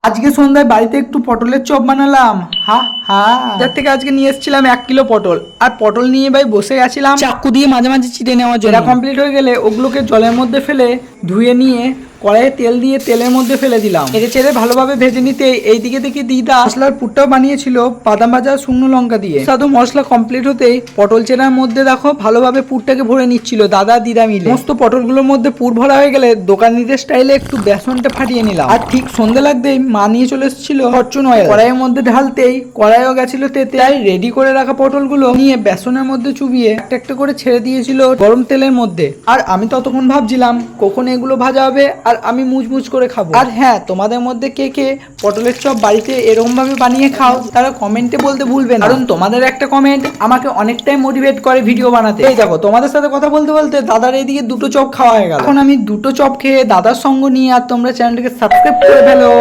আজকে সন্ধ্যায় বাড়িতে একটু পটলের চপ বানালাম। হা হা, যার থেকে আজকে নিয়ে এসেছিলাম 1 কিলো পটল। আর পটল নিয়ে ভাই বসে গেছিলাম চাকু দিয়ে মাঝে মাঝে চিড়ে নেওয়ার জন্য। এটা কমপ্লিট হয়ে গেলে ওগুলোকে জলের মধ্যে ফেলে ধুয়ে নিয়ে কড়াইয়ে তেল দিয়ে তেলের মধ্যে ফেলে দিলাম। নেড়ে চেড়ে ভালোভাবে ভেজে নিতে এইদিকে দেখি দিদা মশলার পুরটাও বানিয়েছিল বাদাম ভাজা শুকনো লঙ্কা দিয়ে। সাধু মশলা কমপ্লিট হতেই পটল চেরার মধ্যে দেখো ভালোভাবে পুরটাকে ভরে নিচ্ছিল দাদা দিদা মিলে। সমস্ত পটলগুলোর মধ্যে পুর ভরা হয়ে গেলে দোকানিদের স্টাইলে একটু বেসনটা ফাটিয়ে নিলাম। আর ঠিক সন্ধ্যে লাগতেই মা নিয়ে চলে এসেছিল ফরচুন অয়েল। কড়াইয়ের মধ্যে ঢালতেই কড়াইও গেছিল তেতে। তাই রেডি করে রাখা পটলগুলো নিয়ে বেসনের মধ্যে চুবিয়ে একটা একটা করে ছেড়ে দিয়েছিল গরম তেলের মধ্যে। আর আমি ততক্ষণ ভাবছিলাম কখন এগুলো ভাজা হবে আর আমি মুচমুচ করে খাবো। আর হ্যাঁ, তোমাদের মধ্যে কে কে পটলের চপ বাড়িতে এরকম ভাবে বানিয়ে খাও তারা কমেন্টে বলতে ভুলবে না, কারণ তোমাদের একটা কমেন্ট আমাকে অনেকটাই মোটিভেট করে ভিডিও বানাতে। এই দেখো তোমাদের সাথে কথা বলতে বলতে দাদার এইদিকে 2টো চপ খাওয়া হয়ে গেল। এখন আমি 2টো চপ খেয়ে দাদার সঙ্গ নিয়ে আর তোমরা চ্যানেলটাকে সাবস্ক্রাইব করে ফেলো।